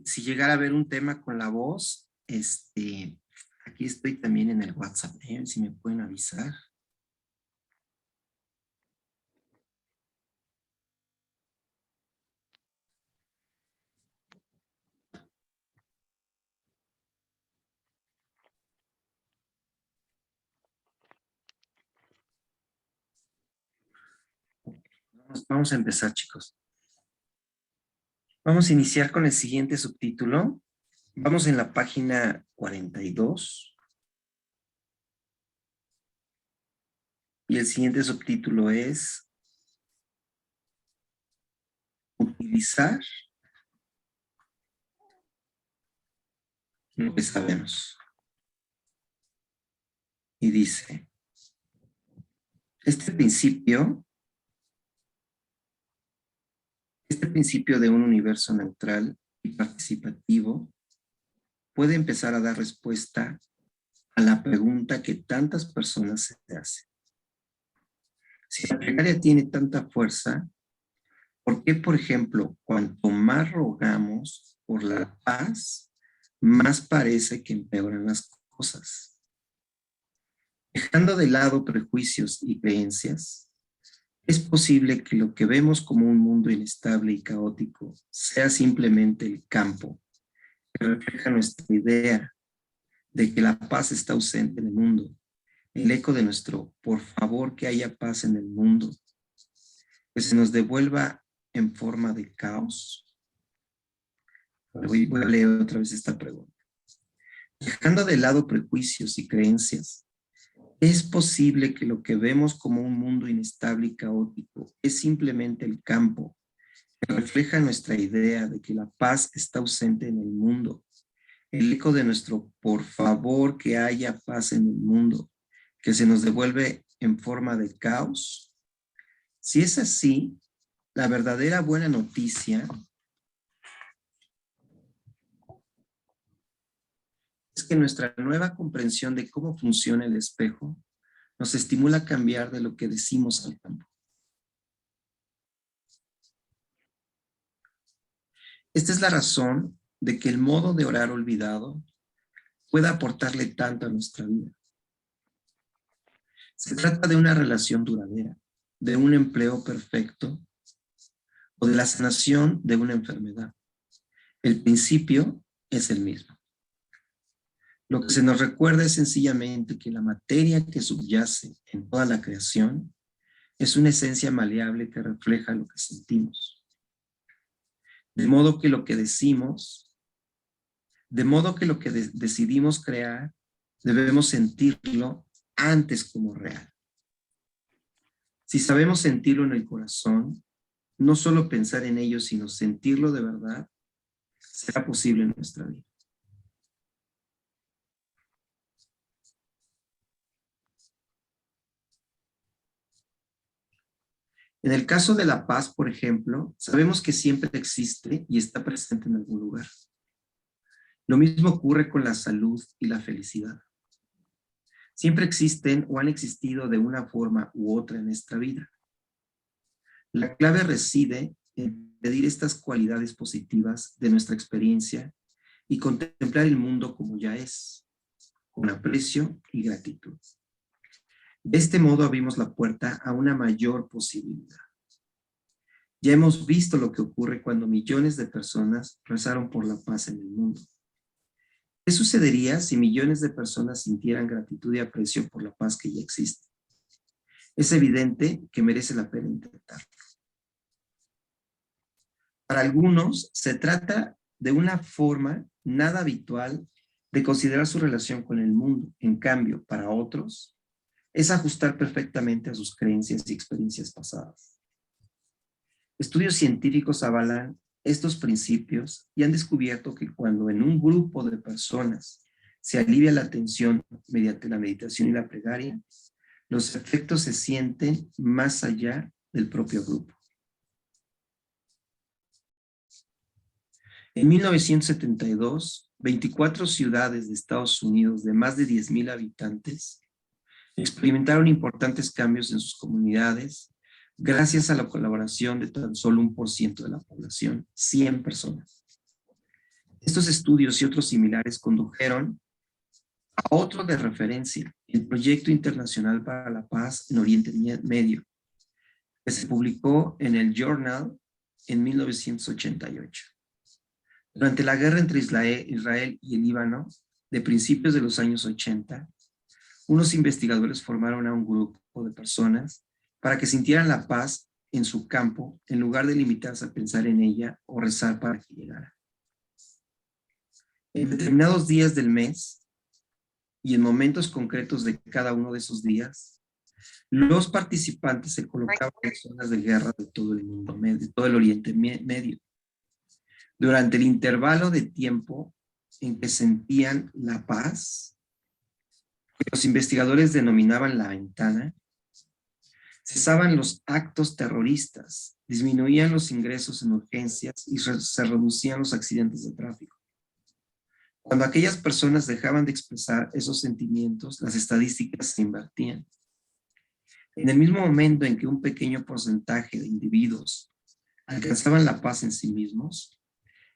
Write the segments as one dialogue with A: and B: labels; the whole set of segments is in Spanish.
A: Si llegara a haber un tema con la voz, aquí estoy también en el WhatsApp, si me pueden avisar. Vamos a empezar, chicos. Vamos a iniciar con el siguiente subtítulo. Vamos en la página 42. Y el siguiente subtítulo es utilizar lo que sabemos. Y dice, este principio de un universo neutral y participativo puede empezar a dar respuesta a la pregunta que tantas personas se hacen. Si la plegaria tiene tanta fuerza, ¿por qué, por ejemplo, cuanto más rogamos por la paz, más parece que empeoran las cosas? Dejando de lado prejuicios y creencias, es posible que lo que vemos como un mundo inestable y caótico sea simplemente el campo que refleja nuestra idea de que la paz está ausente en el mundo, el eco de nuestro por favor que haya paz en el mundo, que se nos devuelva en forma de caos. Voy a leer otra vez esta pregunta. Dejando de lado prejuicios y creencias, ¿es posible que lo que vemos como un mundo inestable y caótico es simplemente el campo que refleja nuestra idea de que la paz está ausente en el mundo, el eco de nuestro por favor que haya paz en el mundo, que se nos devuelve en forma de caos? Si es así, la verdadera buena noticia es que nuestra nueva comprensión de cómo funciona el espejo nos estimula a cambiar de lo que decimos al campo. Esta es la razón de que el modo de orar olvidado pueda aportarle tanto a nuestra vida. Se trata de una relación duradera, de un empleo perfecto o de la sanación de una enfermedad. El principio es el mismo. Lo que se nos recuerda es sencillamente que la materia que subyace en toda la creación es una esencia maleable que refleja lo que sentimos. De modo que lo que decidimos crear, debemos sentirlo antes como real. Si sabemos sentirlo en el corazón, no solo pensar en ello, sino sentirlo de verdad, será posible en nuestra vida. En el caso de la paz, por ejemplo, sabemos que siempre existe y está presente en algún lugar. Lo mismo ocurre con la salud y la felicidad. Siempre existen o han existido de una forma u otra en nuestra vida. La clave reside en pedir estas cualidades positivas de nuestra experiencia y contemplar el mundo como ya es, con aprecio y gratitud. De este modo abrimos la puerta a una mayor posibilidad. Ya hemos visto lo que ocurre cuando millones de personas rezaron por la paz en el mundo. ¿Qué sucedería si millones de personas sintieran gratitud y aprecio por la paz que ya existe? Es evidente que merece la pena intentarlo. Para algunos se trata de una forma nada habitual de considerar su relación con el mundo. En cambio, para otros, es ajustar perfectamente a sus creencias y experiencias pasadas. Estudios científicos avalan estos principios y han descubierto que cuando en un grupo de personas se alivia la tensión mediante la meditación y la plegaria, los efectos se sienten más allá del propio grupo. En 1972, 24 ciudades de Estados Unidos de más de 10,000 habitantes experimentaron importantes cambios en sus comunidades gracias a la colaboración de tan solo 1% de la población, 100 personas. Estos estudios y otros similares condujeron a otro de referencia, el Proyecto Internacional para la Paz en Oriente Medio, que se publicó en el Journal en 1988. Durante la guerra entre Israel y el Líbano, de principios de los años 80, unos investigadores formaron a un grupo de personas para que sintieran la paz en su campo, en lugar de limitarse a pensar en ella o rezar para que llegara. En determinados días del mes y en momentos concretos de cada uno de esos días, los participantes se colocaban en zonas de guerra de todo el mundo, de todo el Oriente Medio. Durante el intervalo de tiempo en que sentían la paz, que los investigadores denominaban la ventana, cesaban los actos terroristas, disminuían los ingresos en urgencias y se reducían los accidentes de tráfico. Cuando aquellas personas dejaban de expresar esos sentimientos, las estadísticas se invertían. En el mismo momento en que un pequeño porcentaje de individuos alcanzaban la paz en sí mismos,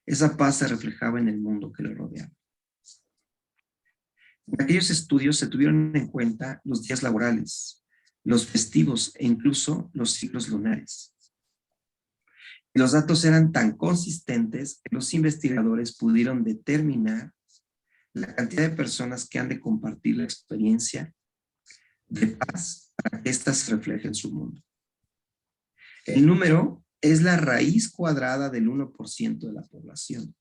A: esa paz se reflejaba en el mundo que lo rodeaba. En aquellos estudios se tuvieron en cuenta los días laborales, los festivos e incluso los ciclos lunares. Y los datos eran tan consistentes que los investigadores pudieron determinar la cantidad de personas que han de compartir la experiencia de paz para que ésta se refleje en su mundo. El número es la raíz cuadrada del 1% de la población.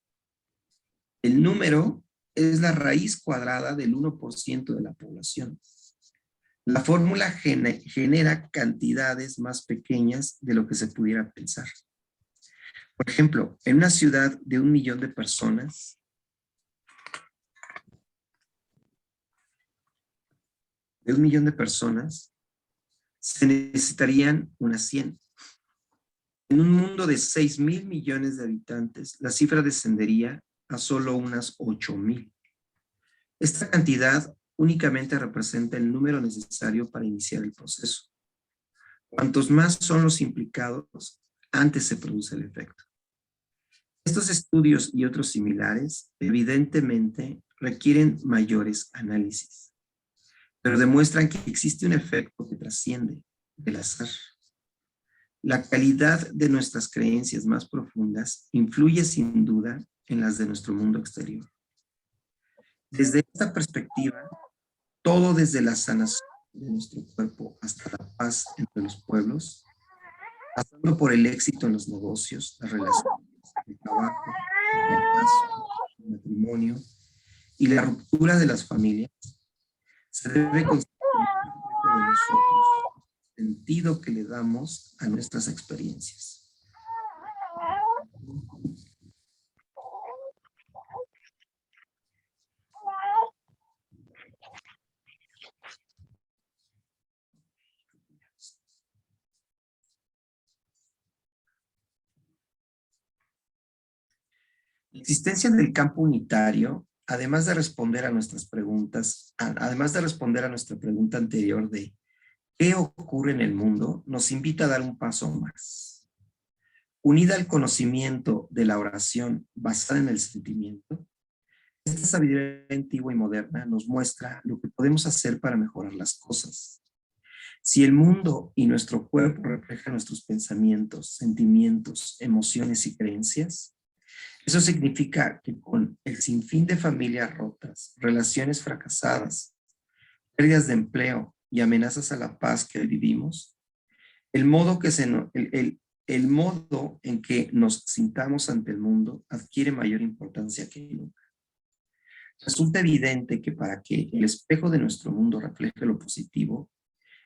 A: El número es la raíz cuadrada del 1% de la población. La fórmula genera cantidades más pequeñas de lo que se pudiera pensar. Por ejemplo, en una ciudad de 1 millón de personas, se necesitarían unas 100. En un mundo de 6,000 millones de habitantes, la cifra descendería a solo unas 8,000. Esta cantidad únicamente representa el número necesario para iniciar el proceso. Cuantos más son los implicados, antes se produce el efecto. Estos estudios y otros similares, evidentemente, requieren mayores análisis, pero demuestran que existe un efecto que trasciende el azar. La calidad de nuestras creencias más profundas influye sin duda en las de nuestro mundo exterior. Desde esta perspectiva, todo desde la sanación de nuestro cuerpo hasta la paz entre los pueblos, pasando por el éxito en los negocios, las relaciones, el trabajo, el fracaso, el matrimonio y la ruptura de las familias, se debe considerar de nosotros el sentido que le damos a nuestras experiencias. La existencia del campo unitario, además de responder a nuestras preguntas, además de responder a nuestra pregunta anterior de ¿qué ocurre en el mundo?, nos invita a dar un paso más. Unida al conocimiento de la oración basada en el sentimiento, esta sabiduría antigua y moderna nos muestra lo que podemos hacer para mejorar las cosas. Si el mundo y nuestro cuerpo reflejan nuestros pensamientos, sentimientos, emociones y creencias, eso significa que con el sinfín de familias rotas, relaciones fracasadas, pérdidas de empleo y amenazas a la paz que hoy vivimos, el modo en que nos sintamos ante el mundo adquiere mayor importancia que nunca. Resulta evidente que para que el espejo de nuestro mundo refleje lo positivo,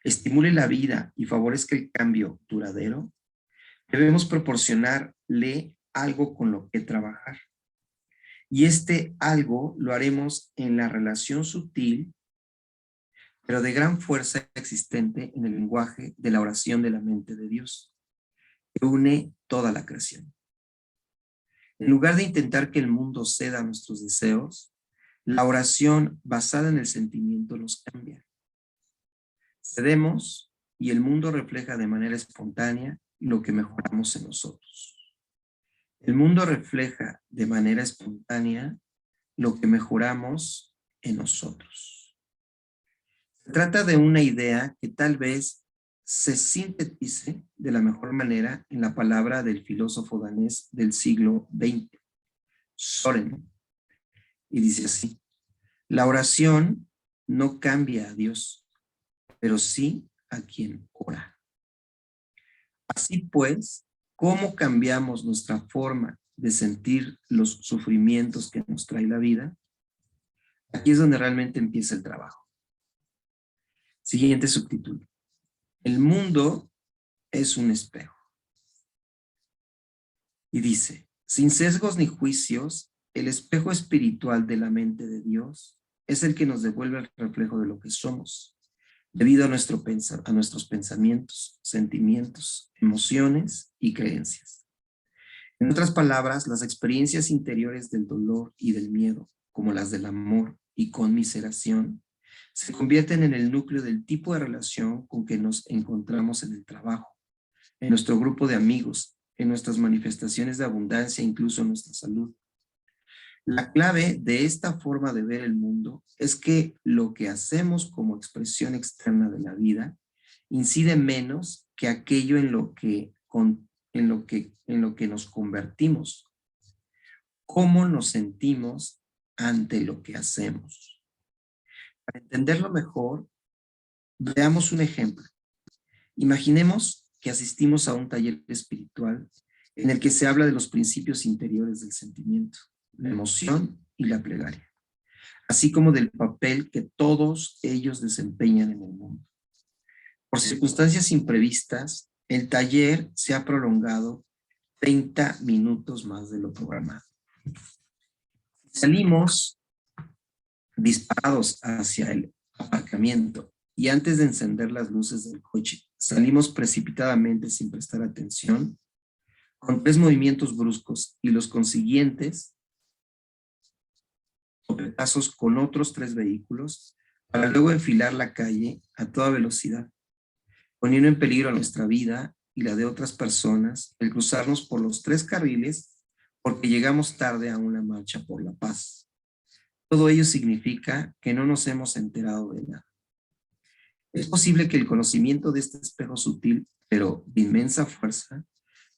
A: estimule la vida y favorezca el cambio duradero, debemos proporcionarle algo con lo que trabajar. Y este algo lo haremos en la relación sutil, pero de gran fuerza existente en el lenguaje de la oración de la mente de Dios, que une toda la creación. En lugar de intentar que el mundo ceda a nuestros deseos, la oración basada en el sentimiento los cambia. Cedemos y el mundo refleja de manera espontánea lo que mejoramos en nosotros. El mundo refleja de manera espontánea lo que mejoramos en nosotros. Se trata de una idea que tal vez se sintetice de la mejor manera en la palabra del filósofo danés del siglo XX, Søren, y dice así: la oración no cambia a Dios, pero sí a quien ora. Así pues, ¿cómo cambiamos nuestra forma de sentir los sufrimientos que nos trae la vida? Aquí es donde realmente empieza el trabajo. Siguiente subtítulo. El mundo es un espejo. Y dice, sin sesgos ni juicios, el espejo espiritual de la mente de Dios es el que nos devuelve el reflejo de lo que somos, debido a nuestros pensamientos, sentimientos, emociones y creencias. En otras palabras, las experiencias interiores del dolor y del miedo, como las del amor y conmiseración, se convierten en el núcleo del tipo de relación con que nos encontramos en el trabajo, en nuestro grupo de amigos, en nuestras manifestaciones de abundancia, incluso en nuestra salud. La clave de esta forma de ver el mundo es que lo que hacemos como expresión externa de la vida incide menos que aquello en lo que nos convertimos. ¿Cómo nos sentimos ante lo que hacemos? Para entenderlo mejor, veamos un ejemplo. Imaginemos que asistimos a un taller espiritual en el que se habla de los principios interiores del sentimiento, la emoción y la plegaria, así como del papel que todos ellos desempeñan en el mundo. Por circunstancias imprevistas, el taller se ha prolongado 30 minutos más de lo programado. Salimos disparados hacia el aparcamiento y antes de encender las luces del coche, salimos precipitadamente sin prestar atención, con 3 movimientos bruscos y los consiguientes topetazos con otros 3 vehículos para luego enfilar la calle a toda velocidad, poniendo en peligro nuestra vida y la de otras personas el cruzarnos por los 3 carriles porque llegamos tarde a una marcha por la paz. Todo ello significa que no nos hemos enterado de nada. Es posible que el conocimiento de este espejo sutil, pero de inmensa fuerza,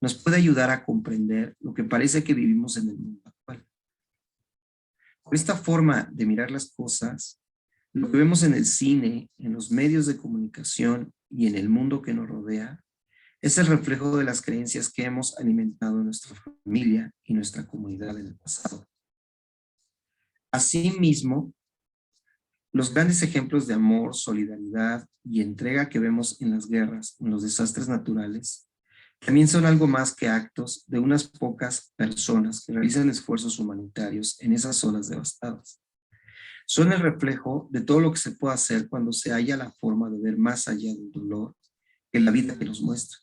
A: nos pueda ayudar a comprender lo que parece que vivimos en el mundo actual. Por esta forma de mirar las cosas, lo que vemos en el cine, en los medios de comunicación y en el mundo que nos rodea, es el reflejo de las creencias que hemos alimentado en nuestra familia y nuestra comunidad en el pasado. Asimismo, los grandes ejemplos de amor, solidaridad y entrega que vemos en las guerras, en los desastres naturales, también son algo más que actos de unas pocas personas que realizan esfuerzos humanitarios en esas zonas devastadas. Son el reflejo de todo lo que se puede hacer cuando se halla la forma de ver más allá del dolor que la vida que nos muestra.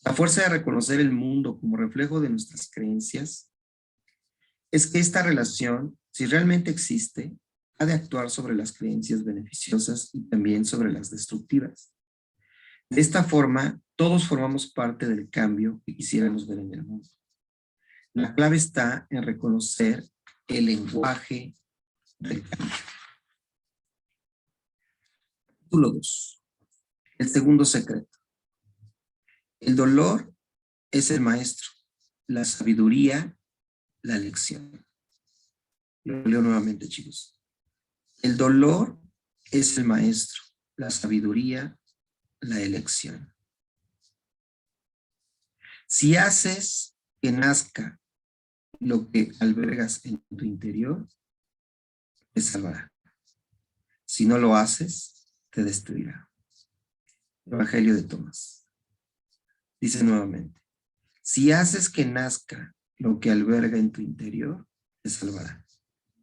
A: La fuerza de reconocer el mundo como reflejo de nuestras creencias es que esta relación, si realmente existe, ha de actuar sobre las creencias beneficiosas y también sobre las destructivas. De esta forma, todos formamos parte del cambio que quisiéramos ver en el mundo. La clave está en reconocer el lenguaje del cambio. Capítulo 2. El segundo secreto. El dolor es el maestro, la sabiduría, la lección. Lo leo nuevamente, chicos. El dolor es el maestro, la sabiduría, la elección. Si haces que nazca lo que albergas en tu interior, te salvará. Si no lo haces, te destruirá. Evangelio de Tomás. Dice nuevamente, si haces que nazca lo que alberga en tu interior, te salvará.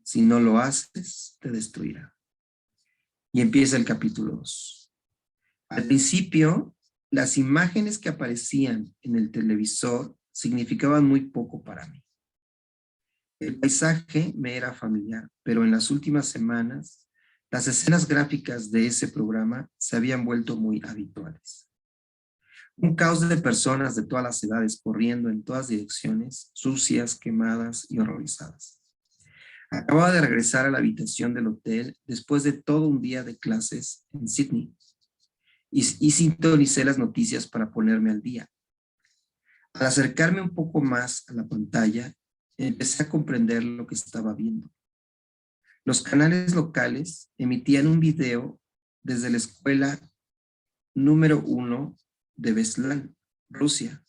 A: Si no lo haces, te destruirá. Y empieza el capítulo 2. Al principio, las imágenes que aparecían en el televisor significaban muy poco para mí. El paisaje me era familiar, pero en las últimas semanas, las escenas gráficas de ese programa se habían vuelto muy habituales. Un caos de personas de todas las edades corriendo en todas direcciones, sucias, quemadas y horrorizadas. Acababa de regresar a la habitación del hotel después de todo un día de clases en Sydney y sintonicé las noticias para ponerme al día. Al acercarme un poco más a la pantalla, empecé a comprender lo que estaba viendo. Los canales locales emitían un video desde la escuela número 1 de Beslan, Rusia.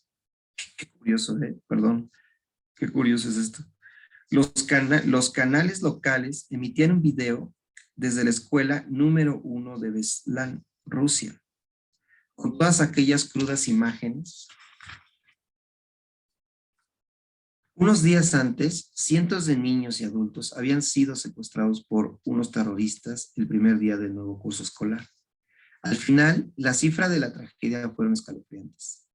A: Qué curioso, perdón, qué curioso es esto. Los canales locales emitían un video desde la escuela número 1 de Beslan, Rusia, con todas aquellas crudas imágenes. Unos días antes, cientos de niños y adultos habían sido secuestrados por unos terroristas el primer día del nuevo curso escolar. Al final, la cifra de la tragedia fueron escalofriantes.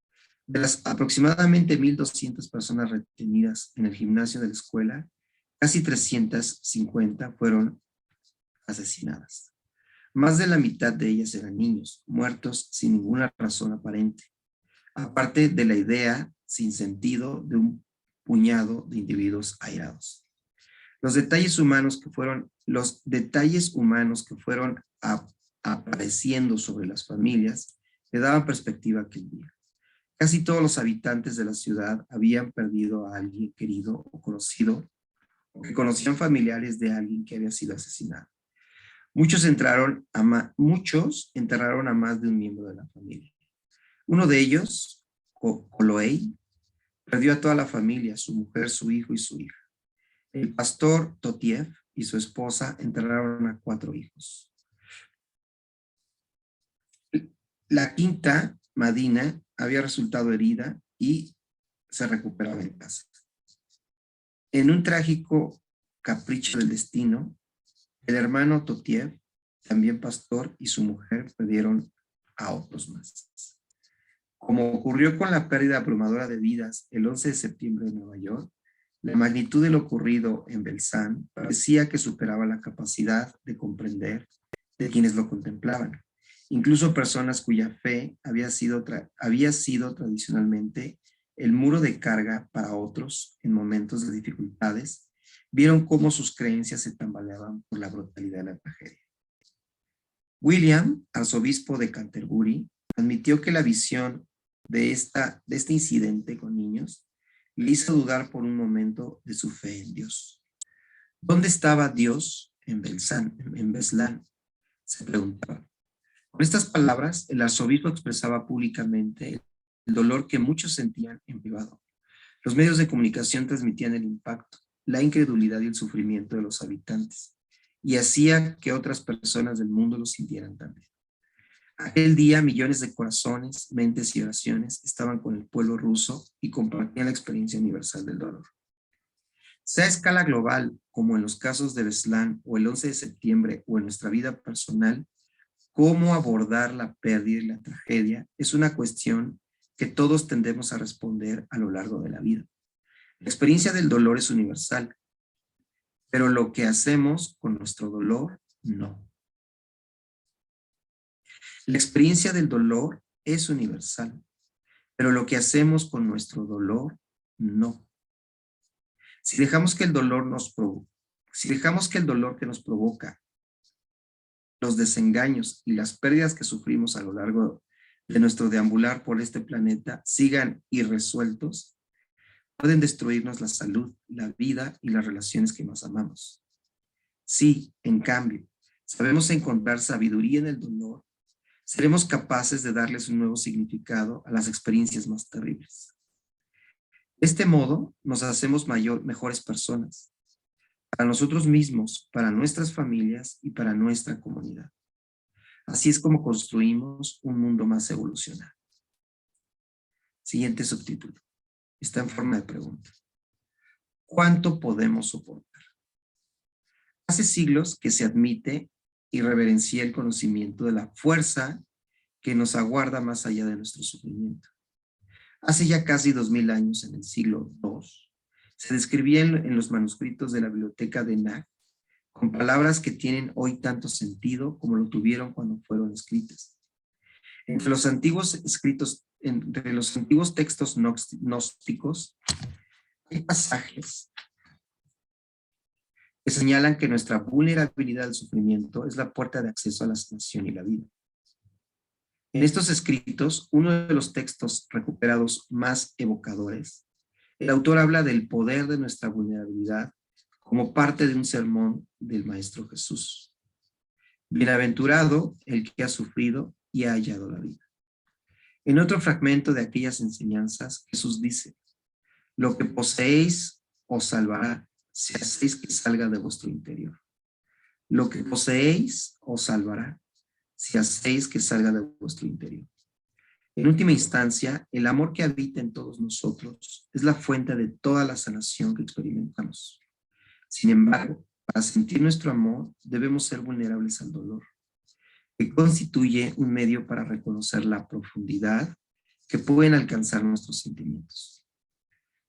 A: De las aproximadamente 1,200 personas retenidas en el gimnasio de la escuela, casi 350 fueron asesinadas. Más de la mitad de ellas eran niños, muertos sin ninguna razón aparente, aparte de la idea sin sentido de un puñado de individuos airados. Los detalles humanos que fueron apareciendo sobre las familias le daban perspectiva a aquel día. Casi todos los habitantes de la ciudad habían perdido a alguien querido o conocido, o que conocían familiares de alguien que había sido asesinado. Muchos enterraron a más de un miembro de la familia. Uno de ellos, Coloey, perdió a toda la familia, su mujer, su hijo y su hija. El pastor Totiev y su esposa enterraron a 4 hijos. La quinta, Madina, había resultado herida y se recuperaba en casa. En un trágico capricho del destino, el hermano Totiev, también pastor, y su mujer perdieron a otros más. Como ocurrió con la pérdida abrumadora de vidas el 11 de septiembre en Nueva York, la magnitud de lo ocurrido en Belzán parecía que superaba la capacidad de comprender de quienes lo contemplaban. Incluso personas cuya fe había sido tradicionalmente el muro de carga para otros en momentos de dificultades, vieron cómo sus creencias se tambaleaban por la brutalidad de la tragedia. William, arzobispo de Canterbury, admitió que la visión de este incidente con niños le hizo dudar por un momento de su fe en Dios. ¿Dónde estaba Dios en Beslan? Se preguntaba. Con estas palabras, el arzobispo expresaba públicamente el dolor que muchos sentían en privado. Los medios de comunicación transmitían el impacto, la incredulidad y el sufrimiento de los habitantes, y hacía que otras personas del mundo lo sintieran también. Aquel día, millones de corazones, mentes y oraciones estaban con el pueblo ruso y compartían la experiencia universal del dolor. Sea a escala global, como en los casos de Beslan o el 11 de septiembre o en nuestra vida personal, cómo abordar la pérdida y la tragedia es una cuestión que todos tendemos a responder a lo largo de la vida. La experiencia del dolor es universal, pero lo que hacemos con nuestro dolor, no. La experiencia del dolor es universal, pero lo que hacemos con nuestro dolor, no. Si dejamos que el dolor que nos provoca, los desengaños y las pérdidas que sufrimos a lo largo de nuestro deambular por este planeta sigan irresueltos, pueden destruirnos la salud, la vida y las relaciones que más amamos. Si, en cambio, sabemos encontrar sabiduría en el dolor, seremos capaces de darles un nuevo significado a las experiencias más terribles. De este modo, nos hacemos mejores personas, para nosotros mismos, para nuestras familias y para nuestra comunidad. Así es como construimos un mundo más evolucionado. Siguiente subtítulo. Está en forma de pregunta. ¿Cuánto podemos soportar? Hace siglos que se admite y reverencia el conocimiento de la fuerza que nos aguarda más allá de nuestro sufrimiento. Hace ya casi 2000 años, en el siglo II, se describía en los manuscritos de la biblioteca de Nag, con palabras que tienen hoy tanto sentido como lo tuvieron cuando fueron escritas. Entre los antiguos textos gnósticos, hay pasajes que señalan que nuestra vulnerabilidad al sufrimiento es la puerta de acceso a la sanación y la vida. En estos escritos, uno de los textos recuperados más evocadores, el autor habla del poder de nuestra vulnerabilidad como parte de un sermón del Maestro Jesús. Bienaventurado el que ha sufrido y ha hallado la vida. En otro fragmento de aquellas enseñanzas, Jesús dice: lo que poseéis os salvará si hacéis que salga de vuestro interior. Lo que poseéis os salvará si hacéis que salga de vuestro interior. En última instancia, el amor que habita en todos nosotros es la fuente de toda la sanación que experimentamos. Sin embargo, para sentir nuestro amor, debemos ser vulnerables al dolor, que constituye un medio para reconocer la profundidad que pueden alcanzar nuestros sentimientos.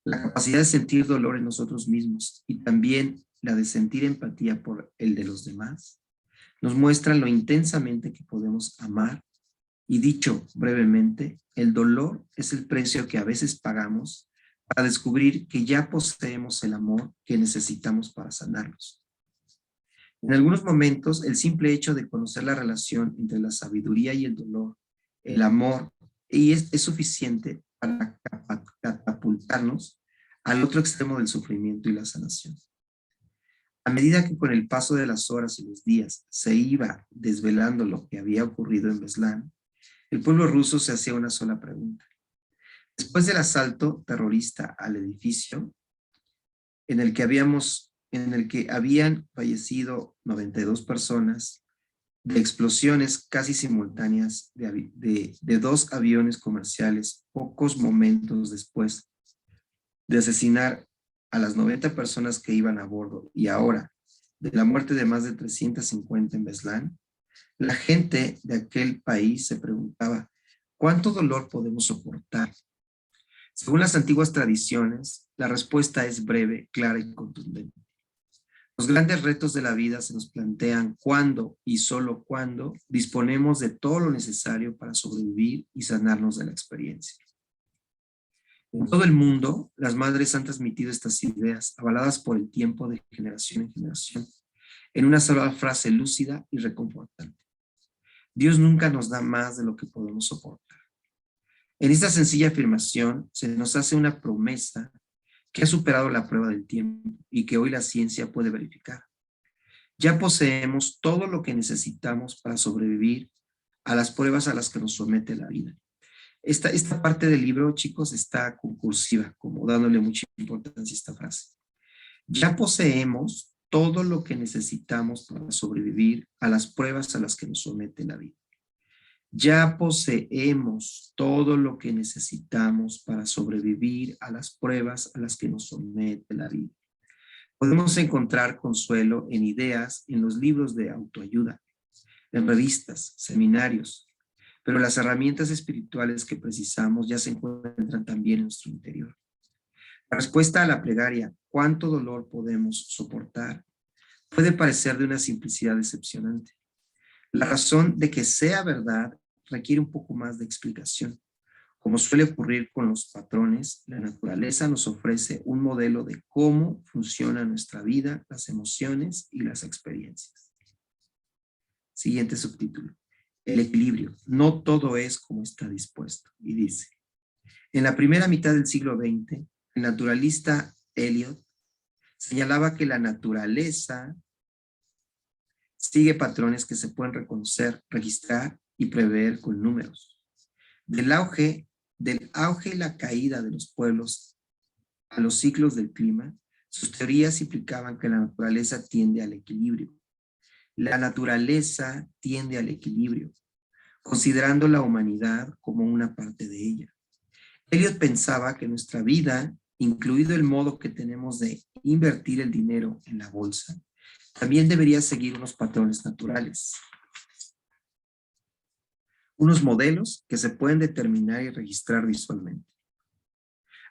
A: La capacidad de sentir dolor en nosotros mismos y también la de sentir empatía por el de los demás nos muestra lo intensamente que podemos amar. Y dicho brevemente, el dolor es el precio que a veces pagamos para descubrir que ya poseemos el amor que necesitamos para sanarnos. En algunos momentos, el simple hecho de conocer la relación entre la sabiduría y el dolor, el amor, es suficiente para catapultarnos al otro extremo del sufrimiento y la sanación. A medida que con el paso de las horas y los días se iba desvelando lo que había ocurrido en Beslan, el pueblo ruso se hacía una sola pregunta. Después del asalto terrorista al edificio, en el que habían fallecido 92 personas, de explosiones casi simultáneas de dos aviones comerciales, pocos momentos después de asesinar a las 90 personas que iban a bordo, y ahora de la muerte de más de 350 en Beslan, la gente de aquel país se preguntaba: ¿cuánto dolor podemos soportar? Según las antiguas tradiciones, la respuesta es breve, clara y contundente. Los grandes retos de la vida se nos plantean cuando y solo cuando disponemos de todo lo necesario para sobrevivir y sanarnos de la experiencia. En todo el mundo, las madres han transmitido estas ideas, avaladas por el tiempo de generación en generación, en una sola frase lúcida y reconfortante: Dios nunca nos da más de lo que podemos soportar. En esta sencilla afirmación se nos hace una promesa que ha superado la prueba del tiempo y que hoy la ciencia puede verificar. Ya poseemos todo lo que necesitamos para sobrevivir a las pruebas a las que nos somete la vida. Esta parte del libro, chicos, está concursiva, como dándole mucha importancia a esta frase. Ya poseemos todo lo que necesitamos para sobrevivir a las pruebas a las que nos somete la vida. Ya poseemos todo lo que necesitamos para sobrevivir a las pruebas a las que nos somete la vida. Podemos encontrar consuelo en ideas en los libros de autoayuda, en revistas, seminarios, pero las herramientas espirituales que precisamos ya se encuentran también en nuestro interior. La respuesta a la plegaria, ¿cuánto dolor podemos soportar?, puede parecer de una simplicidad decepcionante. La razón de que sea verdad requiere un poco más de explicación. Como suele ocurrir con los patrones, la naturaleza nos ofrece un modelo de cómo funciona nuestra vida, las emociones y las experiencias. Siguiente subtítulo: el equilibrio. No todo es como está dispuesto. Y dice: en la primera mitad del siglo XX, el naturalista Eliot señalaba que la naturaleza sigue patrones que se pueden reconocer, registrar y prever con números. Del auge y la caída de los pueblos a los ciclos del clima, sus teorías implicaban que la naturaleza tiende al equilibrio. La naturaleza tiende al equilibrio, considerando la humanidad como una parte de ella. Eliot pensaba que nuestra vida, incluido el modo que tenemos de invertir el dinero en la bolsa, también debería seguir unos patrones naturales, unos modelos que se pueden determinar y registrar visualmente.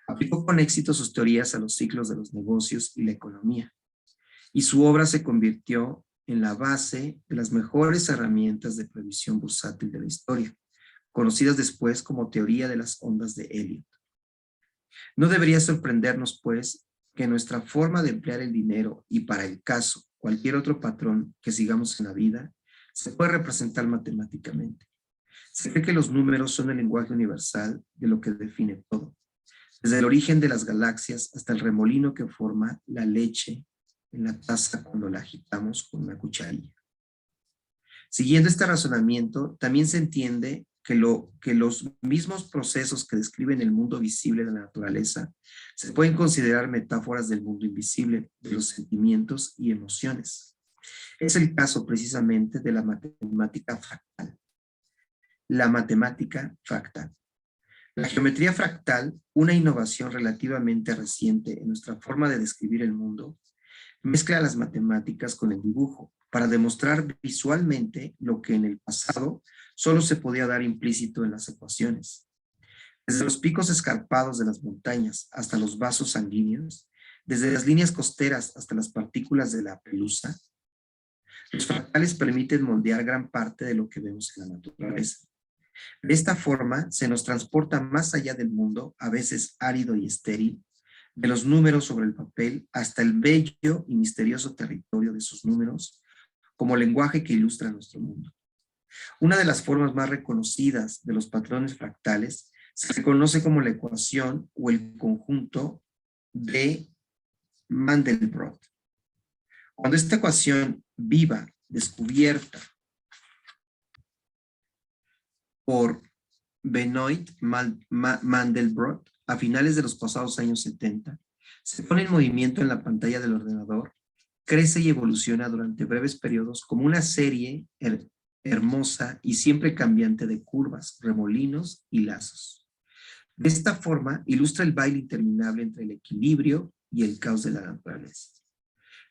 A: Aplicó con éxito sus teorías a los ciclos de los negocios y la economía, y su obra se convirtió en la base de las mejores herramientas de previsión bursátil de la historia, conocidas después como teoría de las ondas de Elliot. No debería sorprendernos, pues, que nuestra forma de emplear el dinero y para el caso, cualquier otro patrón que sigamos en la vida, se puede representar matemáticamente. Se cree que los números son el lenguaje universal de lo que define todo, desde el origen de las galaxias hasta el remolino que forma la leche en la taza cuando la agitamos con una cucharilla. Siguiendo este razonamiento, también se entiende que los mismos procesos que describen el mundo visible de la naturaleza se pueden considerar metáforas del mundo invisible, de los sentimientos y emociones. Es el caso precisamente de la matemática fractal. La matemática fractal. La geometría fractal, una innovación relativamente reciente en nuestra forma de describir el mundo, mezcla las matemáticas con el dibujo para demostrar visualmente lo que en el pasado solo se podía dar implícito en las ecuaciones. Desde los picos escarpados de las montañas hasta los vasos sanguíneos, desde las líneas costeras hasta las partículas de la pelusa, los fractales permiten moldear gran parte de lo que vemos en la naturaleza. De esta forma, se nos transporta más allá del mundo, a veces árido y estéril, de los números sobre el papel hasta el bello y misterioso territorio de sus números, como lenguaje que ilustra nuestro mundo. Una de las formas más reconocidas de los patrones fractales se conoce como la ecuación o el conjunto de Mandelbrot. Cuando esta ecuación viva, descubierta por Benoit Mandelbrot a finales de los pasados años 70, se pone en movimiento en la pantalla del ordenador, crece y evoluciona durante breves periodos como una serie hermosa y siempre cambiante de curvas, remolinos y lazos. De esta forma, ilustra el baile interminable entre el equilibrio y el caos de la naturaleza.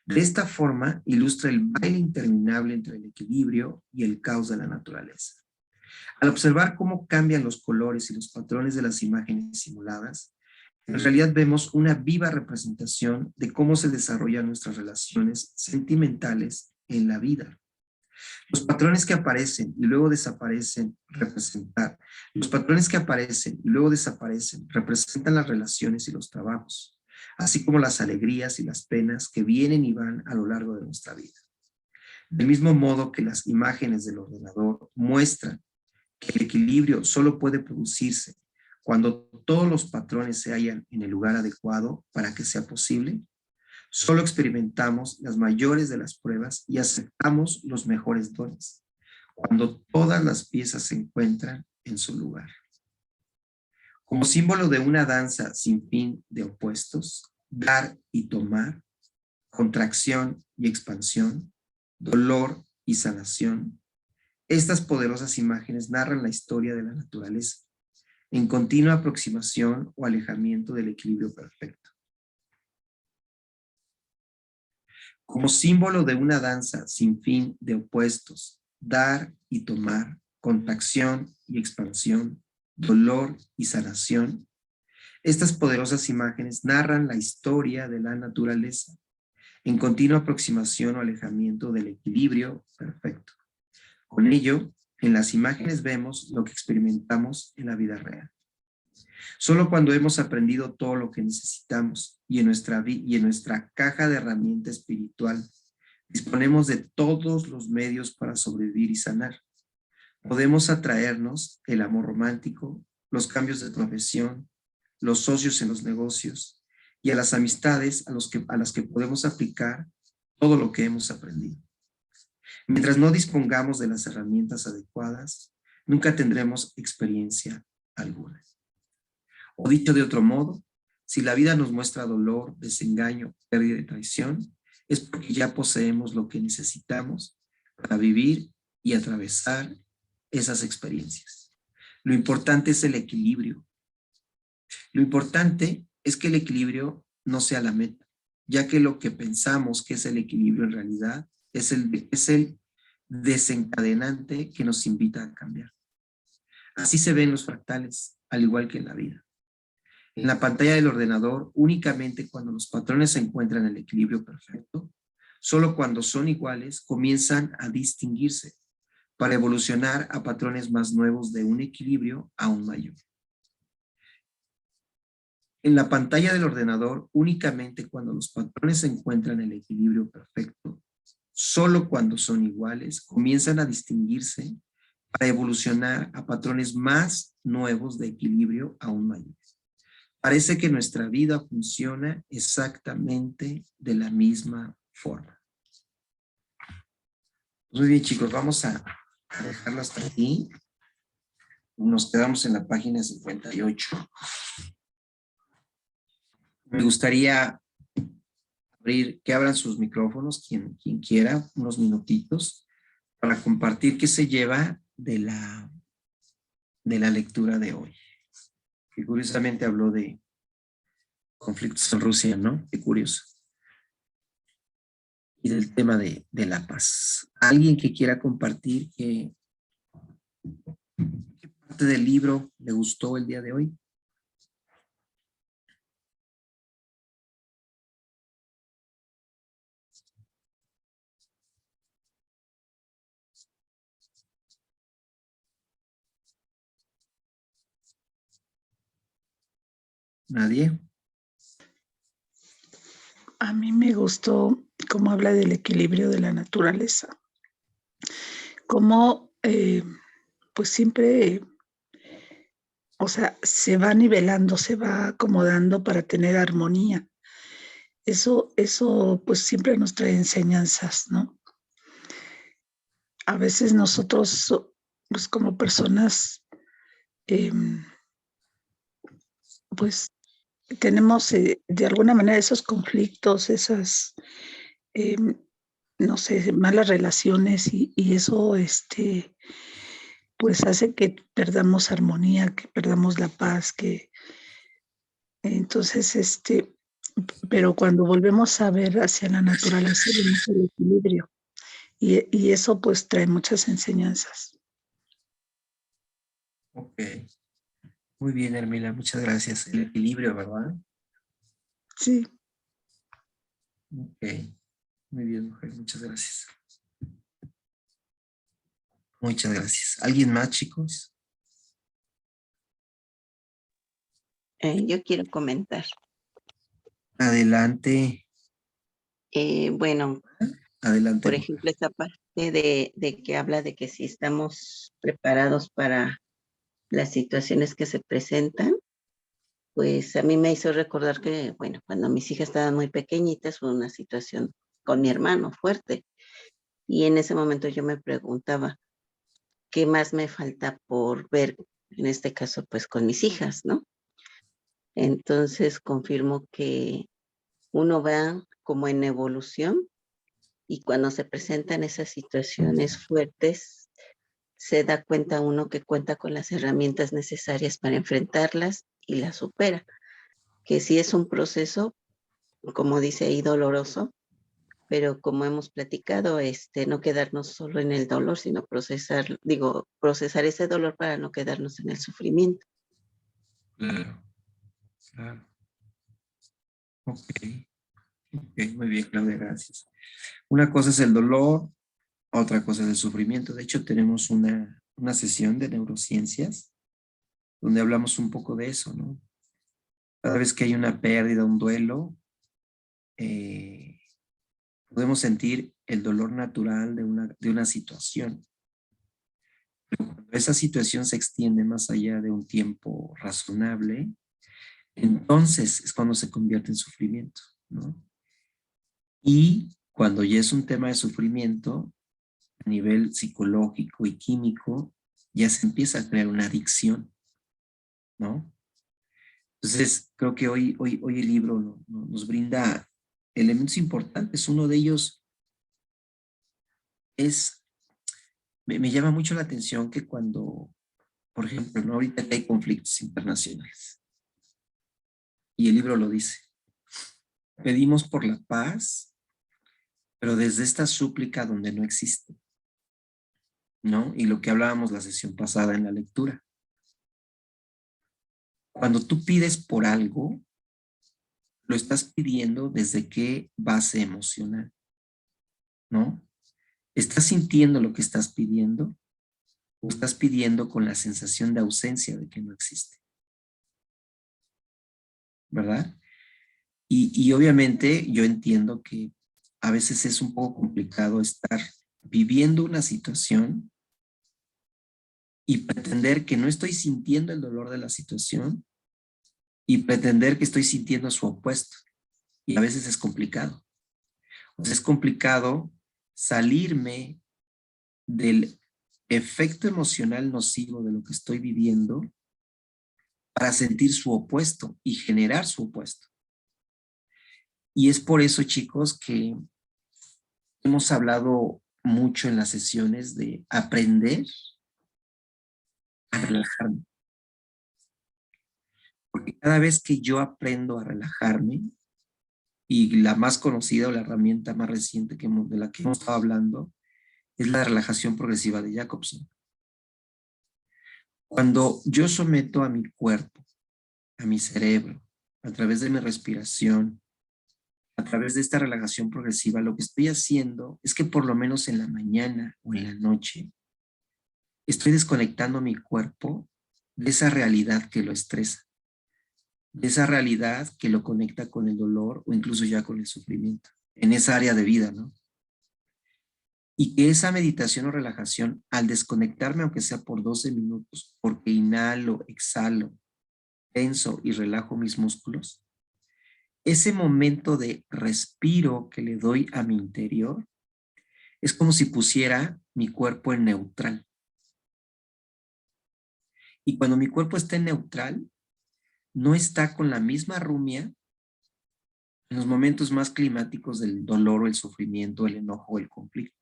A: De esta forma, ilustra el baile interminable entre el equilibrio y el caos de la naturaleza. Al observar cómo cambian los colores y los patrones de las imágenes simuladas, en realidad vemos una viva representación de cómo se desarrollan nuestras relaciones sentimentales en la vida. Los patrones que aparecen y luego desaparecen representan las relaciones y los trabajos, así como las alegrías y las penas que vienen y van a lo largo de nuestra vida. Del mismo modo que las imágenes del ordenador muestran que el equilibrio solo puede producirse cuando todos los patrones se hallan en el lugar adecuado para que sea posible, solo experimentamos las mayores de las pruebas y aceptamos los mejores dones, cuando todas las piezas se encuentran en su lugar. Como símbolo de una danza sin fin de opuestos, dar y tomar, contracción y expansión, dolor y sanación, estas poderosas imágenes narran la historia de la naturaleza, en continua aproximación o alejamiento del equilibrio perfecto. Como símbolo de una danza sin fin de opuestos, dar y tomar, contracción y expansión, dolor y sanación, estas poderosas imágenes narran la historia de la naturaleza, en continua aproximación o alejamiento del equilibrio perfecto. Con ello, en las imágenes vemos lo que experimentamos en la vida real. Solo cuando hemos aprendido todo lo que necesitamos y en nuestra caja de herramienta espiritual disponemos de todos los medios para sobrevivir y sanar, podemos atraernos el amor romántico, los cambios de profesión, los socios en los negocios y a las amistades a las que podemos aplicar todo lo que hemos aprendido. Mientras no dispongamos de las herramientas adecuadas, nunca tendremos experiencia alguna. O dicho de otro modo, si la vida nos muestra dolor, desengaño, pérdida y traición, es porque ya poseemos lo que necesitamos para vivir y atravesar esas experiencias. Lo importante es el equilibrio. Lo importante es que el equilibrio no sea la meta, ya que lo que pensamos que es el equilibrio en realidad es el desencadenante que nos invita a cambiar. Así se ven los fractales, al igual que en la vida. En la pantalla del ordenador, únicamente cuando los patrones se encuentran en el equilibrio perfecto, solo cuando son iguales comienzan a distinguirse, para evolucionar a patrones más nuevos de un equilibrio aún mayor. En la pantalla del ordenador, únicamente cuando los patrones encuentran el equilibrio perfecto, solo cuando son iguales, comienzan a distinguirse para evolucionar a patrones más nuevos de equilibrio aún mayores. Parece que nuestra vida funciona exactamente de la misma forma. Muy bien, chicos, vamos a dejarlo hasta aquí. Nos quedamos en la página 58. Me gustaría abrir, que abran sus micrófonos, quien quiera, unos minutitos, para compartir qué se lleva de la lectura de hoy. Que curiosamente habló de conflictos en Rusia, ¿no? Qué curioso. Y del tema de la paz. ¿Alguien que quiera compartir qué parte del libro le gustó el día de hoy? ¿Nadie?
B: A mí me gustó cómo habla del equilibrio de la naturaleza. Cómo, pues siempre, o sea, se va nivelando, se va acomodando para tener armonía. Eso, pues siempre nos trae enseñanzas, ¿no? A veces nosotros, pues como personas, pues tenemos de alguna manera esos conflictos, esas, no sé, malas relaciones y eso, pues hace que perdamos armonía, que perdamos la paz, que entonces, pero cuando volvemos a ver hacia la naturaleza, vemos el equilibrio y eso pues trae muchas enseñanzas.
A: Ok. Muy bien, Hermila, muchas gracias. El equilibrio, ¿verdad?
B: Sí.
A: Ok. Muy bien, mujer, muchas gracias. Muchas gracias. ¿Alguien más, chicos?
C: Yo quiero comentar.
A: Adelante.
C: Bueno,
A: Adelante,
C: por
A: mujer.
C: ejemplo, esta parte de que habla de que si estamos preparados para las situaciones que se presentan, pues a mí me hizo recordar que, bueno, cuando mis hijas estaban muy pequeñitas fue una situación con mi hermano fuerte. Y en ese momento yo me preguntaba, ¿qué más me falta por ver? En este caso, pues con mis hijas, ¿no? Entonces confirmo que uno va como en evolución y cuando se presentan esas situaciones fuertes, se da cuenta uno que cuenta con las herramientas necesarias para enfrentarlas y las supera. Que sí es un proceso, como dice ahí, doloroso, pero como hemos platicado, no quedarnos solo en el dolor, sino procesar ese dolor para no quedarnos en el sufrimiento.
A: Claro, claro. Ok, ok, muy bien, Claudia, gracias. Una cosa es el dolor, otra cosa es el sufrimiento. De hecho, tenemos una sesión de neurociencias donde hablamos un poco de eso, ¿no? Cada vez que hay una pérdida, un duelo, podemos sentir el dolor natural de una situación. Pero cuando esa situación se extiende más allá de un tiempo razonable, entonces es cuando se convierte en sufrimiento, ¿no? Y cuando ya es un tema de sufrimiento, a nivel psicológico y químico, ya se empieza a crear una adicción, ¿no? Entonces, creo que hoy el libro nos brinda elementos importantes. Uno de ellos es, me llama mucho la atención que cuando, por ejemplo, ¿no? Ahorita que hay conflictos internacionales, y el libro lo dice, pedimos por la paz, pero desde esta súplica donde no existe, ¿no? Y lo que hablábamos la sesión pasada en la lectura. Cuando tú pides por algo, lo estás pidiendo desde qué base emocional, ¿no? ¿Estás sintiendo lo que estás pidiendo? o estás pidiendo con la sensación de ausencia de que no existe? ¿Verdad? Y obviamente yo entiendo que a veces es un poco complicado estar viviendo una situación y pretender que no estoy sintiendo el dolor de la situación y pretender que estoy sintiendo su opuesto. Y a veces es complicado. O sea, es complicado salirme del efecto emocional nocivo de lo que estoy viviendo para sentir su opuesto y generar su opuesto. Y es por eso, chicos, que hemos hablado mucho en las sesiones de aprender a relajarme. Porque cada vez que yo aprendo a relajarme, y la más conocida o la herramienta más reciente de la que hemos estado hablando, es la relajación progresiva de Jacobson. Cuando yo someto a mi cuerpo, a mi cerebro, a través de mi respiración, a través de esta relajación progresiva, lo que estoy haciendo es que por lo menos en la mañana o en la noche, estoy desconectando mi cuerpo de esa realidad que lo estresa, de esa realidad que lo conecta con el dolor o incluso ya con el sufrimiento, en esa área de vida, ¿no? Y que esa meditación o relajación, al desconectarme, aunque sea por 12 minutos, porque inhalo, exhalo, tenso y relajo mis músculos, ese momento de respiro que le doy a mi interior es como si pusiera mi cuerpo en neutral. Y cuando mi cuerpo está en neutral, no está con la misma rumia en los momentos más climáticos del dolor o el sufrimiento, el enojo o el conflicto.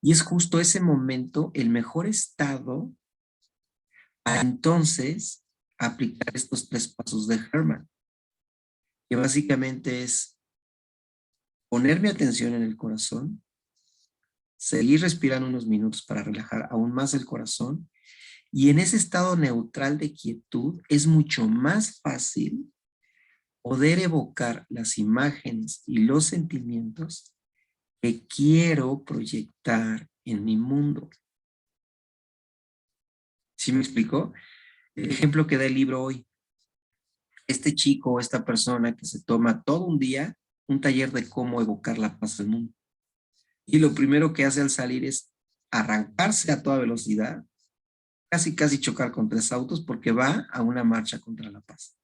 A: Y es justo ese momento el mejor estado para entonces aplicar estos 3 pasos de Herman, que básicamente es poner mi atención en el corazón, seguir respirando unos minutos para relajar aún más el corazón, y en ese estado neutral de quietud es mucho más fácil poder evocar las imágenes y los sentimientos que quiero proyectar en mi mundo. ¿Sí me explico? El ejemplo que da el libro hoy. Este chico o esta persona que se toma todo un día un taller de cómo evocar la paz del mundo. Y lo primero que hace al salir es arrancarse a toda velocidad, casi chocar con 3 autos porque va a una marcha contra la paz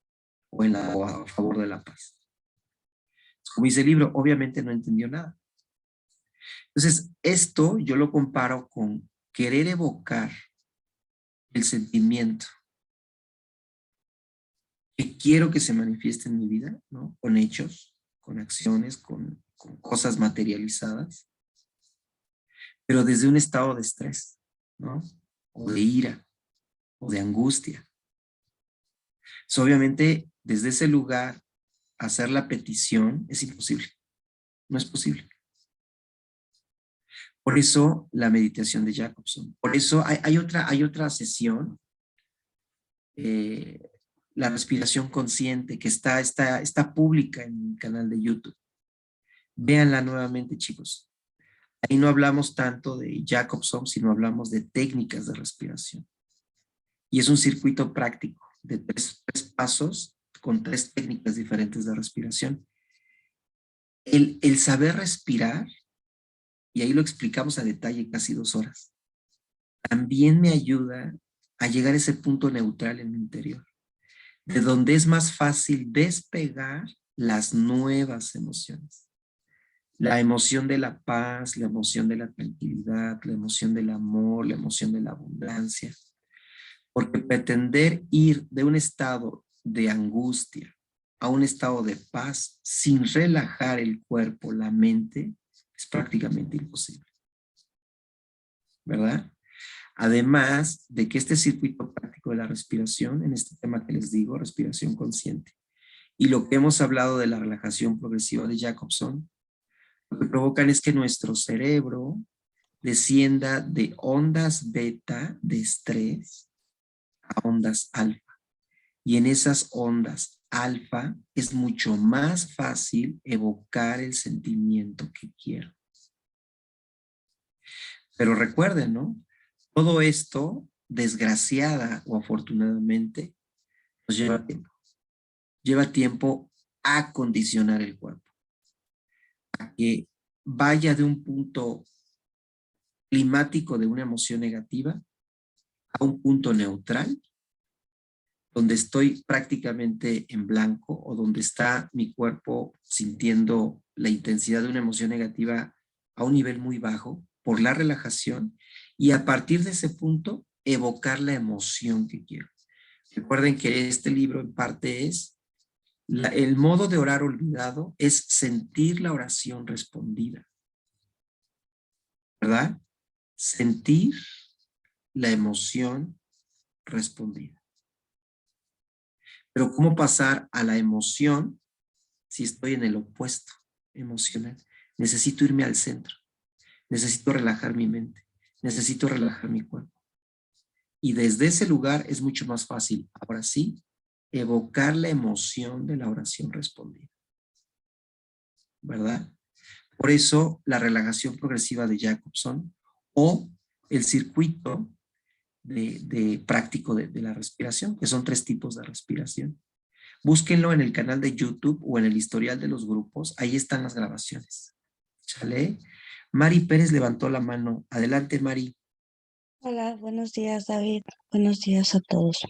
A: o a favor de la paz. Como dice el libro, obviamente no entendió nada. Entonces, esto yo lo comparo con querer evocar el sentimiento que quiero que se manifieste en mi vida, ¿no? Con hechos, con acciones, con cosas materializadas, pero desde un estado de estrés, ¿no? O de ira, o de angustia. So, obviamente, desde ese lugar, hacer la petición es imposible. No es posible. Por eso la meditación de Jacobson. Por eso hay otra sesión, la respiración consciente, que está pública en mi canal de YouTube. Véanla nuevamente, chicos. Ahí no hablamos tanto de Jacobson, sino hablamos de técnicas de respiración. Y es un circuito práctico de tres pasos con 3 técnicas diferentes de respiración. El saber respirar, y ahí lo explicamos a detalle casi 2 horas, también me ayuda a llegar a ese punto neutral en mi interior, de donde es más fácil despegar las nuevas emociones. La emoción de la paz, la emoción de la tranquilidad, la emoción del amor, la emoción de la abundancia. Porque pretender ir de un estado de angustia a un estado de paz sin relajar el cuerpo, la mente, es prácticamente imposible. ¿Verdad? Además de que este circuito práctico de la respiración, en este tema que les digo, respiración consciente, y lo que hemos hablado de la relajación progresiva de Jacobson, lo que provocan es que nuestro cerebro descienda de ondas beta de estrés a ondas alfa. Y en esas ondas alfa es mucho más fácil evocar el sentimiento que quiero. Pero recuerden, ¿no? Todo esto, desgraciada o afortunadamente, nos lleva tiempo. Lleva tiempo acondicionar el cuerpo, a que vaya de un punto climático de una emoción negativa a un punto neutral, donde estoy prácticamente en blanco o donde está mi cuerpo sintiendo la intensidad de una emoción negativa a un nivel muy bajo por la relajación, y a partir de ese punto evocar la emoción que quiero. Recuerden que este libro en parte es el modo de orar olvidado, es sentir la oración respondida, ¿verdad? Sentir la emoción respondida. Pero ¿cómo pasar a la emoción si estoy en el opuesto emocional? Necesito irme al centro, necesito relajar mi mente, necesito relajar mi cuerpo. Y desde ese lugar es mucho más fácil, ahora sí, evocar la emoción de la oración respondida, ¿verdad? Por eso la relajación progresiva de Jacobson o el circuito de práctico de la respiración, que son 3 tipos de respiración. Búsquenlo en el canal de YouTube o en el historial de los grupos, ahí están las grabaciones. ¿Sale? Mari Pérez levantó la mano. Adelante, Mari.
D: Hola, buenos días, David. Buenos días a todos.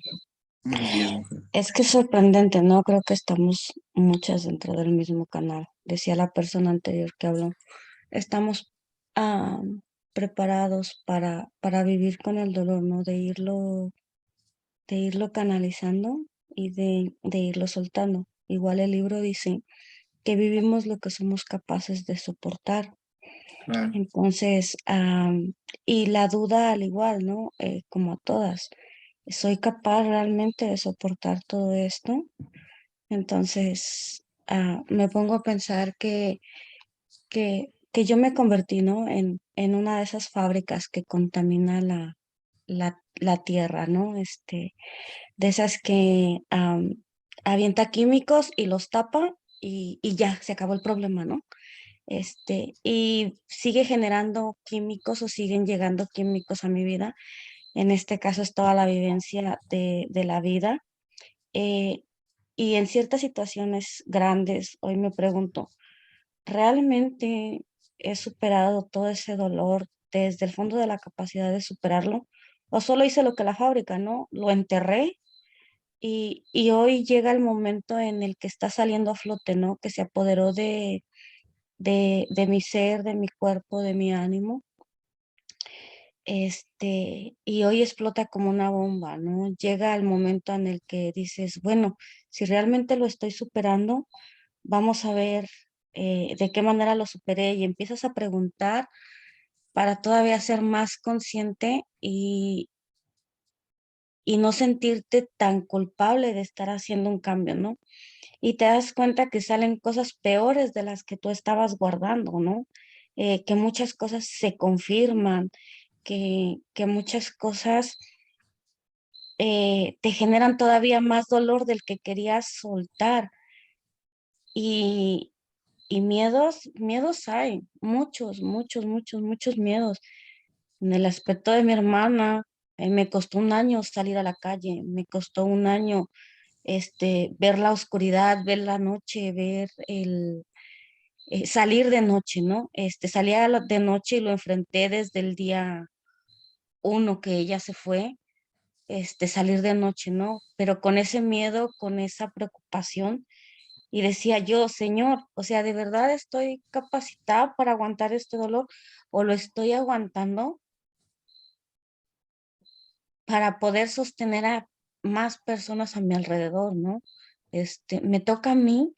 A: Buenos días, mujer.
D: Es que es sorprendente, ¿no? Creo que estamos muchas dentro del mismo canal. Decía la persona anterior que habló. Estamos ah, preparados para vivir con el dolor, ¿no? De irlo canalizando y de irlo soltando. Igual el libro dice que vivimos lo que somos capaces de soportar.
A: Claro.
D: Entonces, y la duda al igual, ¿no? Como a todas. ¿Soy capaz realmente de soportar todo esto? Entonces, me pongo a pensar que yo me convertí, ¿no? En una de esas fábricas que contamina la tierra, ¿no? De esas que avienta químicos y los tapa y ya, se acabó el problema, ¿no? Y sigue generando químicos o siguen llegando químicos a mi vida. En este caso es toda la vivencia de la vida. Eh, y en ciertas situaciones grandes, hoy me pregunto, ¿realmente he superado todo ese dolor desde el fondo de la capacidad de superarlo? ¿O solo hice lo que la fábrica, ¿no? Lo enterré y hoy llega el momento en el que está saliendo a flote, ¿no? Que se apoderó de mi ser, de mi cuerpo, de mi ánimo. Y hoy explota como una bomba, ¿no? Llega el momento en el que dices, bueno, si realmente lo estoy superando, vamos a ver de qué manera lo superé y empiezas a preguntar para todavía ser más consciente y no sentirte tan culpable de estar haciendo un cambio, ¿no? Y te das cuenta que salen cosas peores de las que tú estabas guardando, ¿no? Que muchas cosas se confirman, que muchas cosas te generan todavía más dolor del que querías soltar. Y, y miedos hay, muchos, muchos, muchos, muchos miedos. En el aspecto de mi hermana, me costó un año salir a la calle, me costó un año ver la oscuridad, ver la noche, ver salir de noche, ¿no? Salía de noche y lo enfrenté desde el día 1 que ella se fue, salir de noche, ¿no? Pero con ese miedo, con esa preocupación, y decía yo, Señor, o sea, ¿de verdad estoy capacitada para aguantar este dolor o lo estoy aguantando para poder sostener a más personas a mi alrededor, ¿no? Me toca a mí,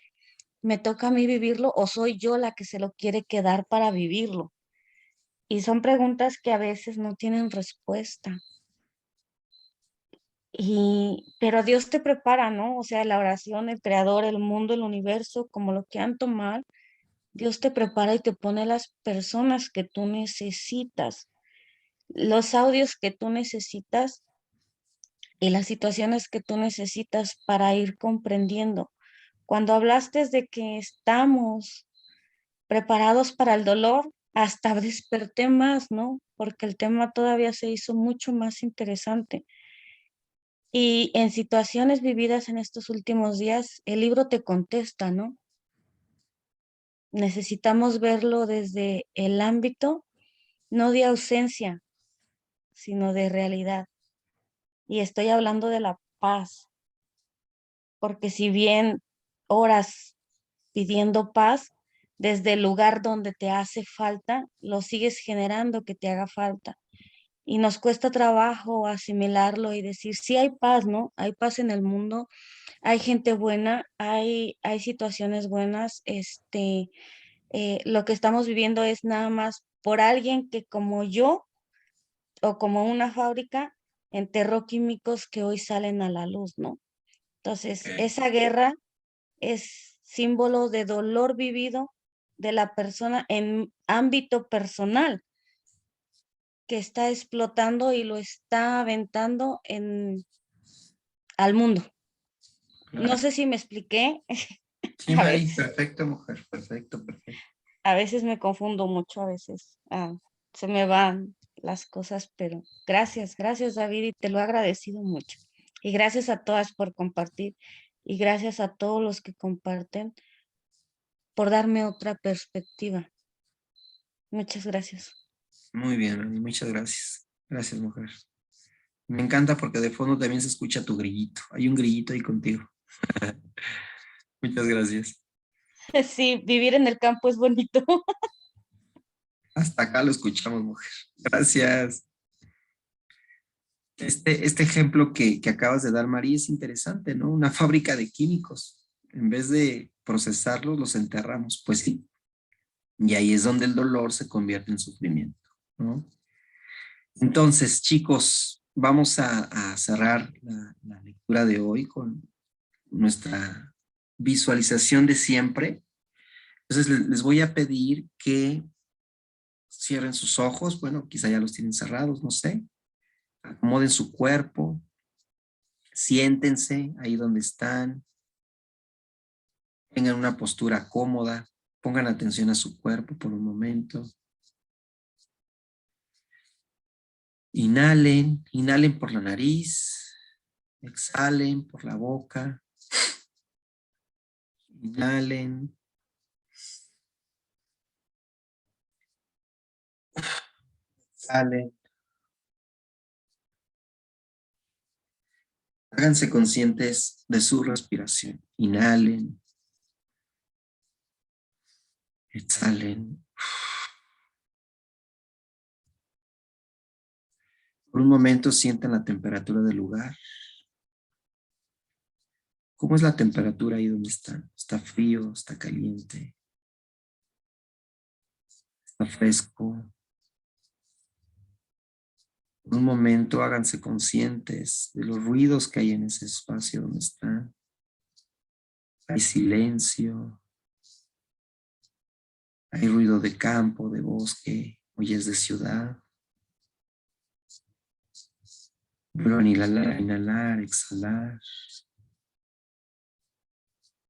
D: me toca a mí vivirlo o soy yo la que se lo quiere quedar para vivirlo. Y son preguntas que a veces no tienen respuesta. Pero Dios te prepara, ¿no? O sea, la oración, el creador, el mundo, el universo, como lo quieran tomar, Dios te prepara y te pone las personas que tú necesitas, los audios que tú necesitas y las situaciones que tú necesitas para ir comprendiendo. Cuando hablaste de que estamos preparados para el dolor, hasta desperté más, ¿no? Porque el tema todavía se hizo mucho más interesante. Y en situaciones vividas en estos últimos días, el libro te contesta, ¿no? Necesitamos verlo desde el ámbito, no de ausencia, sino de realidad. Y estoy hablando de la paz, porque si bien oras pidiendo paz, desde el lugar donde te hace falta, lo sigues generando que te haga falta. Y nos cuesta trabajo asimilarlo y decir, sí hay paz, ¿no? Hay paz en el mundo, hay gente buena, hay situaciones buenas, lo que estamos viviendo es nada más por alguien que como yo o como una fábrica enterró químicos que hoy salen a la luz, ¿no? Entonces,
A: Ok.
D: esa guerra es símbolo de dolor vivido de la persona en ámbito personal que está explotando y lo está aventando al mundo. No
A: Claro.
D: sé si me expliqué.
A: Sí,
D: A
A: Mari,
D: veces,
A: perfecto, mujer, perfecto, perfecto.
D: a veces me confundo mucho, a veces se me van las cosas, pero gracias David y te lo he agradecido mucho. Y gracias a todas por compartir y gracias a todos los que comparten por darme otra perspectiva. Muchas gracias.
A: Muy bien, Mari, muchas gracias. Gracias, mujer. Me encanta porque de fondo también se escucha tu grillito. Hay un grillito ahí contigo. Muchas gracias.
D: Sí, vivir en el campo es bonito.
A: Hasta acá lo escuchamos, mujer. Gracias. Este ejemplo que acabas de dar, María, es interesante, ¿no? Una fábrica de químicos. En vez de procesarlos, los enterramos. Pues sí. Y ahí es donde el dolor se convierte en sufrimiento, ¿no? Entonces, chicos, vamos a cerrar la lectura de hoy con nuestra visualización de siempre. Entonces, les voy a pedir que cierren sus ojos. Bueno, quizá ya los tienen cerrados, no sé. Acomoden su cuerpo. Siéntense ahí donde están. Tengan una postura cómoda. Pongan atención a su cuerpo por un momento. Inhalen, inhalen por la nariz. Exhalen por la boca. Inhalen. Exhalen. Háganse conscientes de su respiración. Inhalen. Exhalen. Por un momento sientan la temperatura del lugar. ¿Cómo es la temperatura ahí donde están? ¿Está frío? ¿Está caliente? ¿Está fresco? Por un momento háganse conscientes de los ruidos que hay en ese espacio donde están. Hay silencio. Hay ruido de campo, de bosque, oyes de ciudad. Vuelvan a inhalar, inhalar, exhalar.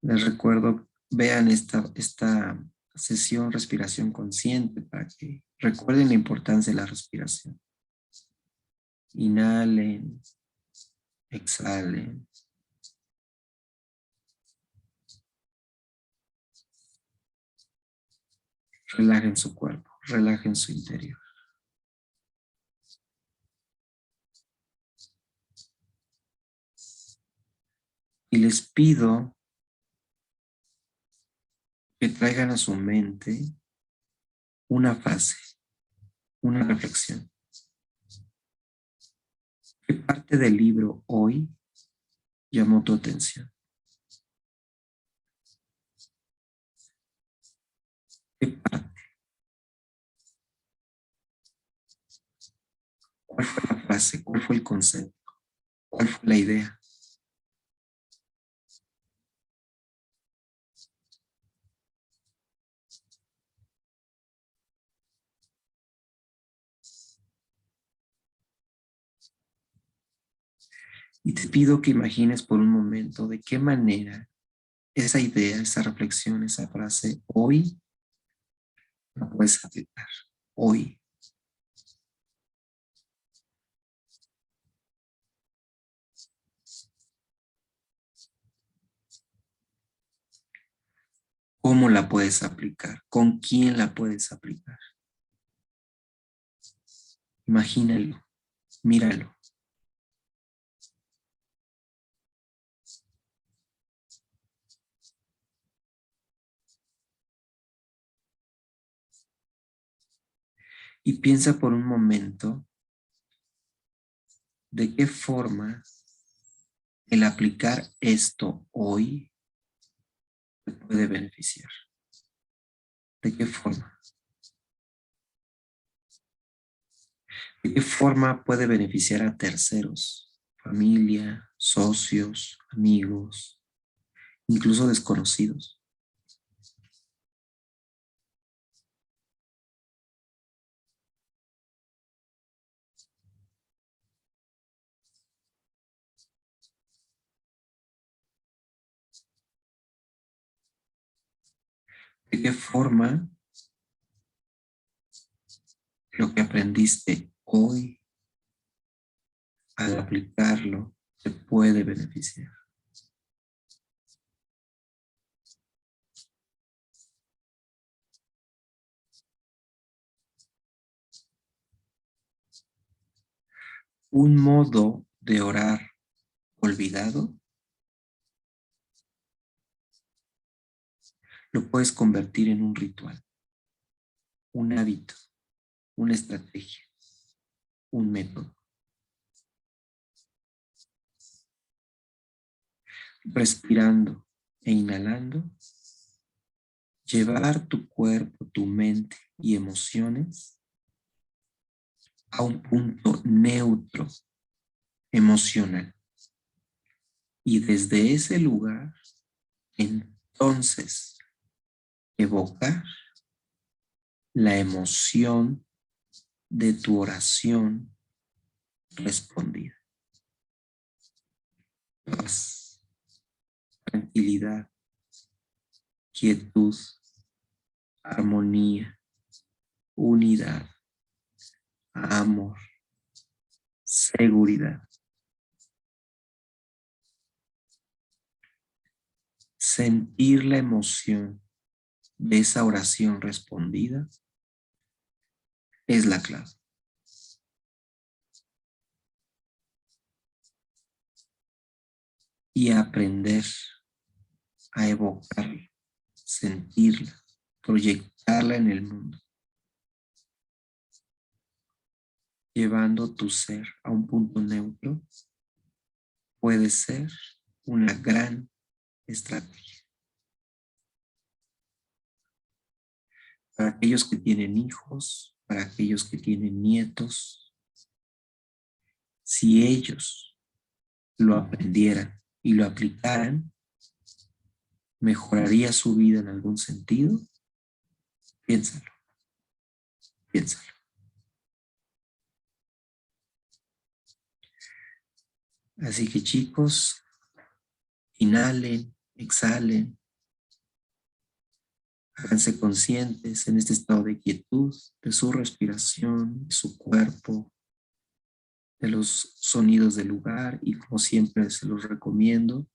A: Les recuerdo, vean esta sesión respiración consciente para que recuerden la importancia de la respiración. Inhalen, exhalen. Relajen su cuerpo, relajen su interior. Y les pido que traigan a su mente una frase, una reflexión. ¿Qué parte del libro hoy llamó tu atención? ¿Qué parte? ¿Cuál fue la frase? ¿Cuál fue el concepto? ¿Cuál fue la idea? Y te pido que imagines por un momento de qué manera esa idea, esa reflexión, esa frase hoy la puedes aplicar hoy. ¿Cómo la puedes aplicar? ¿Con quién la puedes aplicar? Imagínalo, míralo. Y piensa por un momento de qué forma el aplicar esto hoy te puede beneficiar. ¿De qué forma? ¿De qué forma puede beneficiar a terceros, familia, socios, amigos, incluso desconocidos? ¿De qué forma lo que aprendiste hoy al aplicarlo te puede beneficiar? Un modo de orar olvidado lo puedes convertir en un ritual, un hábito, una estrategia, un método. Respirando e inhalando, llevar tu cuerpo, tu mente y emociones a un punto neutro emocional. Y desde ese lugar, entonces, evocar la emoción de tu oración respondida. Paz, tranquilidad, quietud, armonía, unidad, amor, seguridad. Sentir la emoción de esa oración respondida es la clave. Y aprender a evocarla, sentirla, proyectarla en el mundo, llevando tu ser a un punto neutro, puede ser una gran estrategia. Para aquellos que tienen hijos, para aquellos que tienen nietos, si ellos lo aprendieran y lo aplicaran, ¿mejoraría su vida en algún sentido? Piénsalo, piénsalo. Así que chicos, inhalen, exhalen, háganse conscientes en este estado de quietud, de su respiración, de su cuerpo, de los sonidos del lugar, y como siempre se los recomiendo,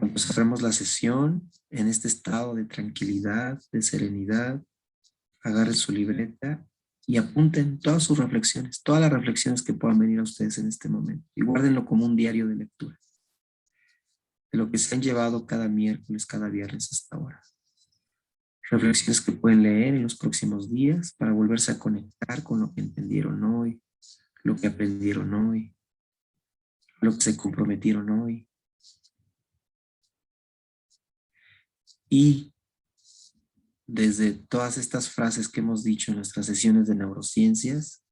A: cuando cerremos la sesión, en este estado de tranquilidad, de serenidad, agarren su libreta y apunten todas sus reflexiones, todas las reflexiones que puedan venir a ustedes en este momento, y guárdenlo como un diario de lectura, de lo que se han llevado cada miércoles, cada viernes hasta ahora. Reflexiones que pueden leer en los próximos días para volverse a conectar con lo que entendieron hoy, lo que aprendieron hoy, lo que se comprometieron hoy. Y desde todas estas frases que hemos dicho en nuestras sesiones de neurociencias,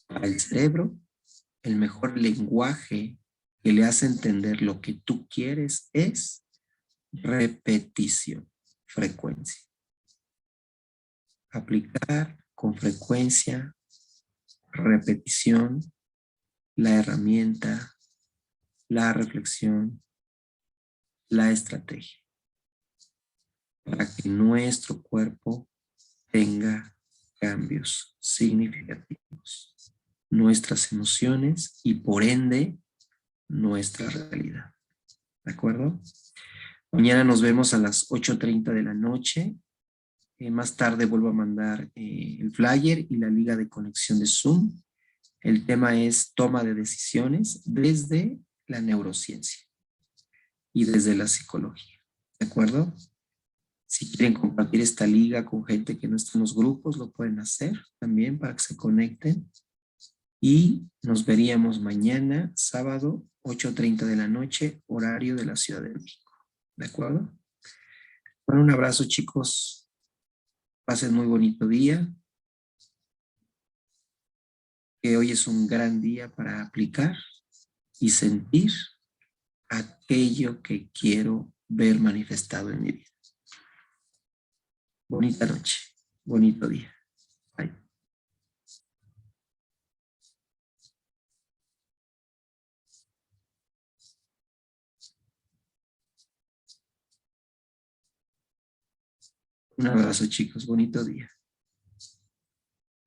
A: para el cerebro, el mejor lenguaje que le hace entender lo que tú quieres es repetición, frecuencia. Aplicar con frecuencia, repetición, la herramienta, la reflexión, la estrategia, para que nuestro cuerpo tenga cambios significativos. Nuestras emociones y por ende nuestra realidad. ¿De acuerdo? Mañana nos vemos a las 8:30 de la noche. Más tarde vuelvo a mandar el flyer y la liga de conexión de Zoom. El tema es toma de decisiones desde la neurociencia y desde la psicología. ¿De acuerdo? Si quieren compartir esta liga con gente que no está en los grupos, lo pueden hacer también para que se conecten. Y nos veríamos mañana, sábado, 8:30 de la noche, horario de la Ciudad de México. ¿De acuerdo? Bueno, un abrazo, chicos. Pasen muy bonito día. Que hoy es un gran día para aplicar y sentir aquello que quiero ver manifestado en mi vida. Bonita noche, bonito día. Bye. Un abrazo, chicos, bonito día.